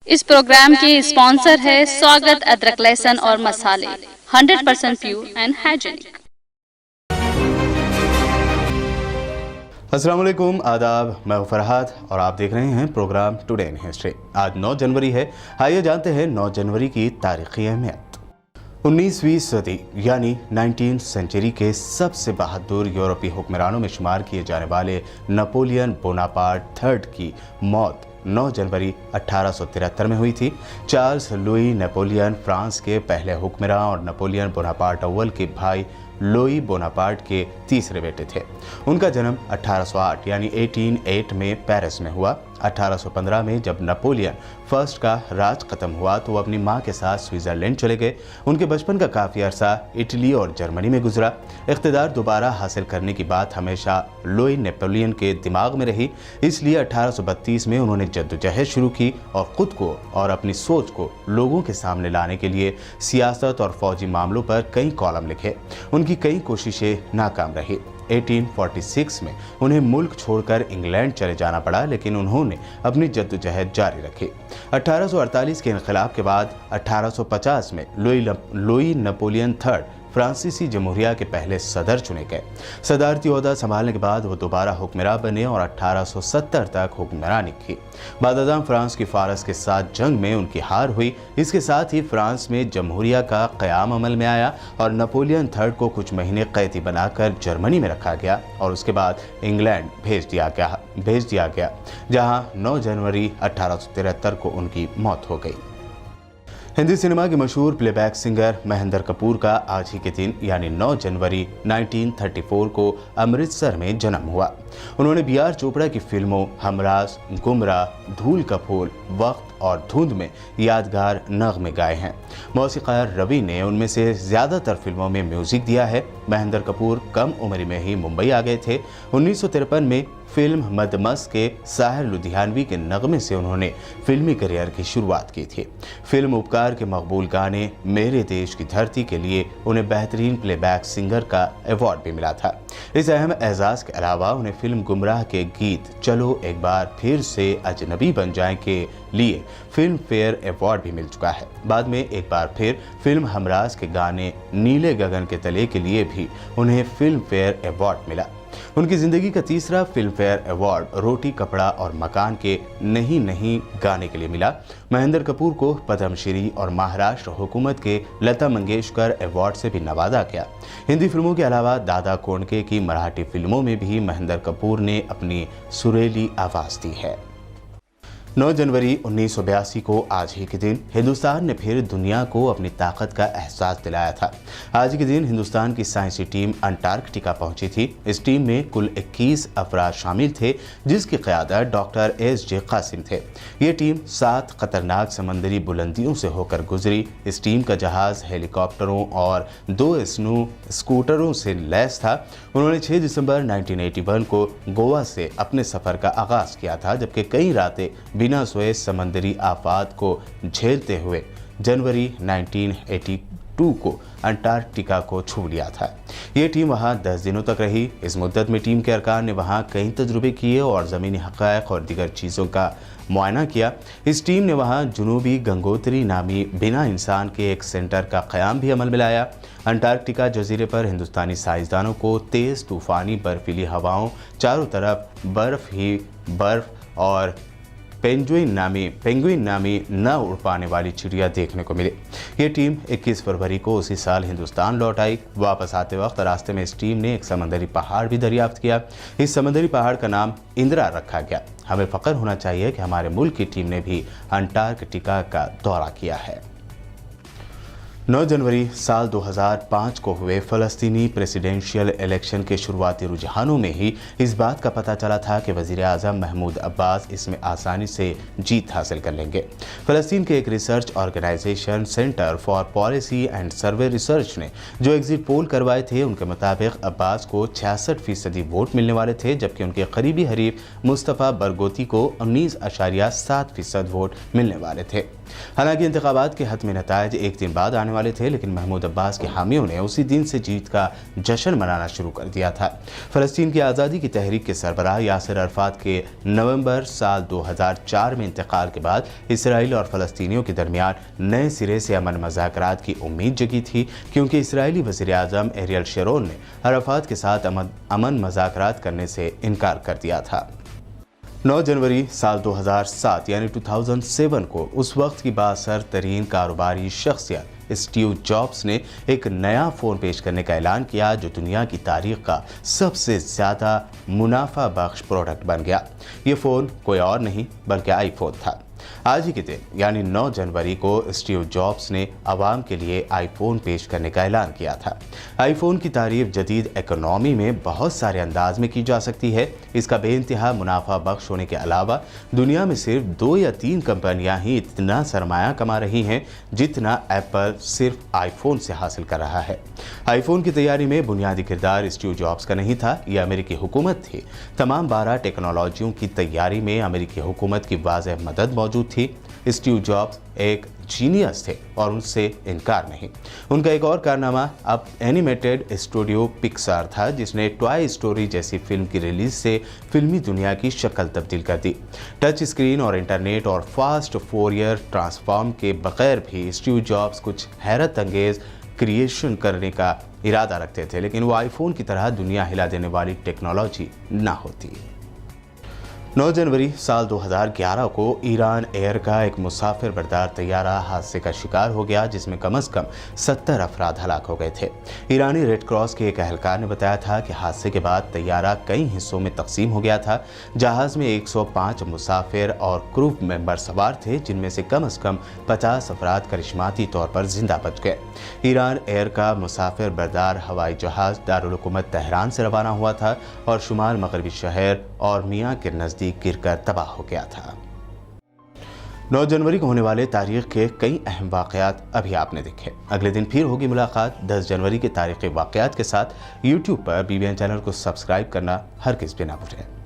इस प्रोग्राम के स्पॉन्सर है स्वागत अदरक लहसुन और मसाले 100% प्योर एंड हाइजीनिक। अस्सलाम वालेकुम, आदाब। मैं हूं फरहाद और आप देख रहे हैं प्रोग्राम टुडे इन हिस्ट्री। आज 9 जनवरी है। आइए जानते हैं 9 जनवरी की तारीखी अहमियत। 19वीं सदी यानी 19th सेंचुरी के सबसे बहादुर यूरोपीय हुक्मरानों में शुमार किए जाने वाले नेपोलियन बोनापार्ट थर्ड की मौत 9 जनवरी 1873 में हुई थी। चार्ल्स लुई नेपोलियन फ्रांस के पहले हुक्मरान और नेपोलियन बोनापार्ट अव्वल के भाई लुई बोनापार्ट के तीसरे बेटे थे। उनका जन्म 1808 यानी 1808 में पेरिस में हुआ। 1815 में जब नेपोलियन फर्स्ट का राज खत्म हुआ तो वो अपनी मां के साथ स्विट्जरलैंड चले गए। उनके बचपन का काफ़ी अरसा इटली और जर्मनी में गुजरा। इख्तिदार दोबारा हासिल करने की बात हमेशा लुई नेपोलियन के दिमाग में रही, इसलिए 1832 में उन्होंने जद्दोजहद शुरू की और ख़ुद को और अपनी सोच को लोगों के सामने लाने के लिए सियासत और फौजी मामलों पर कई कॉलम लिखे। उनकी कई कोशिशें नाकाम रही। 1846 में उन्हें मुल्क छोड़कर इंग्लैंड चले जाना पड़ा, लेकिन उन्होंने अपनी जद्दोजहद जारी रखी। 1848 के इनकलाब के बाद 1850 में लुई नेपोलियन थर्ड फ्रांसीसी जमहूरिया के पहले सदर चुने गए। सदारती ओहदा संभालने के बाद वो दोबारा हुक्मरान बने और 1870 तक हुक्मरानी की। बादाम फ्रांस की फारस के साथ जंग में उनकी हार हुई। इसके साथ ही फ्रांस में जमहूरिया का क़याम अमल में आया और नेपोलियन थर्ड को कुछ महीने कैदी बनाकर जर्मनी में रखा गया और उसके बाद इंग्लैंड भेज दिया गया जहां 9 जनवरी 1873 को उनकी मौत हो गई। हिंदी सिनेमा के मशहूर प्लेबैक सिंगर महेंद्र कपूर का आज ही के दिन यानी 9 जनवरी 1934 को अमृतसर में जन्म हुआ। उन्होंने बी.आर. चोपड़ा की फिल्मों हमराज, गुमराह, धूल का फूल, वक्त और धुंध में यादगार नग़्मे गाए हैं। मौसीक़ार रवि ने उनमें से ज़्यादातर फिल्मों में म्यूज़िक दिया है। महेंद्र कपूर कम उम्र में ही मुंबई आ गए थे। 1953 में फिल्म मदमस्त के साहिर लुधियानवी के नगमे से उन्होंने फिल्मी करियर की शुरुआत की थी। फिल्म उपकार के मकबूल गाने मेरे देश की धरती के लिए उन्हें बेहतरीन प्लेबैक सिंगर का अवार्ड भी मिला था। इस अहम एजाज़ के अलावा उन्हें फिल्म गुमराह के गीत चलो एक बार फिर से अजनबी बन जाएं के लिए फिल्म फेयर अवार्ड भी मिल चुका है। बाद में एक बार फिर फिल्म हमराज के गाने नीले गगन के तले के लिए भी उन्हें फिल्म फेयर अवार्ड मिला। उनकी ज़िंदगी का तीसरा फिल्म फेयर अवार्ड रोटी कपड़ा और मकान के नहीं नहीं गाने के लिए मिला। महेंद्र कपूर को पद्मश्री और महाराष्ट्र हुकूमत के लता मंगेशकर अवार्ड से भी नवाजा गया। हिंदी फिल्मों के अलावा दादा कोंडके की मराठी फिल्मों में भी महेंद्र कपूर ने अपनी सुरीली आवाज़ दी है। 9 जनवरी 1982 को आज ही के दिन हिंदुस्तान ने फिर दुनिया को अपनी ताकत का एहसास दिलाया था। आज के दिन हिंदुस्तान की साइंसी टीम अंटार्कटिका पहुंची थी। इस टीम में कुल 21 अफराद शामिल थे, जिसकी क़यादत डॉक्टर एस.जे. कासिम थे। ये टीम 7 खतरनाक समंदरी बुलंदियों से होकर गुजरी। इस टीम का जहाज़ हेलीकॉप्टरों और 2 स्नो स्कूटरों से लैस था। उन्होंने 6 दिसंबर 1981 को गोवा से अपने सफ़र का आगाज़ किया था, जबकि कई रातें बिना सोए समंदरी आफात को झेलते हुए जनवरी 1982 को अंटार्कटिका को छू लिया था। ये टीम वहाँ 10 दिनों तक रही। इस मुद्दत में टीम के अरकान ने वहाँ कई तजुर्बे किए और ज़मीनी हक़ाइक़ और दीगर चीज़ों का मुआयना किया। इस टीम ने वहाँ जनूबी गंगोत्री नामी बिना इंसान के एक सेंटर का क़याम भी अमल में लाया। अंटार्कटिका जजीरे पर हिंदुस्तानी साइंसदानों को तेज़ तूफ़ानी बर्फीली हवाओं, चारों तरफ बर्फ़ ही बर्फ़ और पेंगुइन नामी न उड़ पाने वाली चिड़िया देखने को मिली। ये टीम 21 फरवरी को उसी साल हिंदुस्तान लौट आई। वापस आते वक्त रास्ते में इस टीम ने एक समंदरी पहाड़ भी दरियाफ्त किया। इस समंदरी पहाड़ का नाम इंदिरा रखा गया। हमें फ़ख्र होना चाहिए कि हमारे मुल्क की टीम ने भी अंटार्कटिका का दौरा किया है। 9 जनवरी साल 2005 को हुए फ़लस्तीनी प्रेसिडेंशियल इलेक्शन के शुरुआती रुझानों में ही इस बात का पता चला था कि वज़ीर आज़म महमूद अब्बास इसमें आसानी से जीत हासिल कर लेंगे। फ़लस्तीन के एक research organisation centre for policy and survey research ने जो एग्जिट पोल करवाए थे, उनके मुताबिक अब्बास को 66% वोट मिलने वाले थे, जबकि उनके करीबी हरीफ मुस्तफ़ा बरगोती को 19.7% वोट मिलने वाले थे। हालांकि इंतखाबात के हतमी नताइज एक दिन बाद आने जाने वाले थे, लेकिन महमूद अब्बास के हामियों ने उसी दिन से जीत का जश्न मनाना शुरू कर दिया था। फ़लस्तीन की आज़ादी की तहरीक के सरबराह यासिर अरफ़ात के नवंबर साल 2004 में इंतकाल के बाद इसराइल और फ़लस्तीनियों के दरमियान नए सिरे से अमन मज़ाकरात की उम्मीद जगी थी, क्योंकि इसराइली वज़ीर आज़म एरियल शेरोन ने अरफ़ात के साथ अमन मज़ाकरात करने से इनकार कर दिया था। 9 जनवरी साल 2007 यानी 2007 को उस वक्त की बाअसर तरीन कारोबारी शख्सियत स्टीव जॉब्स ने एक नया फ़ोन पेश करने का ऐलान किया, जो दुनिया की तारीख का सबसे ज़्यादा मुनाफा बख्श प्रोडक्ट बन गया। ये फ़ोन कोई और नहीं बल्कि आईफोन था। आज ही के दिन यानी 9 जनवरी को स्टीव जॉब्स ने आवाम के लिए आईफोन पेश करने का ऐलान किया था। आईफोन की तारीफ जदीद इकोनॉमी में बहुत सारे अंदाज में की जा सकती है। इसका बेइंतहा मुनाफा बख्श होने के अलावा दुनिया में सिर्फ 2 या 3 कंपनियां ही इतना सरमाया कमा रही हैं जितना एप्पल सिर्फ आईफोन से हासिल कर रहा है। आईफोन की तैयारी में बुनियादी किरदार स्टीव जॉब्स का नहीं था, यह अमेरिकी हुकूमत थी। तमाम 12 टेक्नोलॉजियों की तैयारी में अमेरिकी हुकूमत की वाज़ेह मदद मौजूद थी। स्टीव जॉब्स एक जीनियस थे और उनसे इनकार नहीं। उनका एक और कारनामा अब एनिमेटेड स्टूडियो पिक्सार था, जिसने टॉय स्टोरी जैसी फिल्म की रिलीज से फिल्मी दुनिया की शक्ल तब्दील कर दी। टच स्क्रीन और इंटरनेट और फास्ट फोरियर ट्रांसफॉर्म के बगैर भी स्टीव जॉब्स कुछ हैरत अंगेज क्रिएशन करने का इरादा रखते थे, लेकिन वो आईफोन की तरह दुनिया हिला देने वाली टेक्नोलॉजी ना होती। 9 जनवरी साल 2011 को ईरान एयर का एक मुसाफिर बरदार तैयारा हादसे का शिकार हो गया, जिसमें कम से कम 70 अफराद हलाक हो गए थे। ईरानी रेड क्रॉस के एक एहलकार ने बताया था कि हादसे के बाद तैयारा कई हिस्सों में तकसीम हो गया था। जहाज़ में 105 मुसाफिर और क्रू मेंबर सवार थे, जिनमें से कम 50 अफराद करिश्माती तौर पर जिंदा बच गए। ईरान एयर का मुसाफिर बरदार हवाई जहाज़ दारुल हुकूमत तेहरान से रवाना हुआ था और शुमाल मगरबी शहर और मियाँ के नज़दीक गिरकर तबाह हो गया था। 9 जनवरी को होने वाले तारीख के कई अहम वाक़यात अभी आपने देखे। अगले दिन फिर होगी मुलाकात 10 जनवरी के तारीख़ी वाक़यात के साथ। YouTube पर BBN चैनल को सब्सक्राइब करना हरगिज़ भी ना भूलें।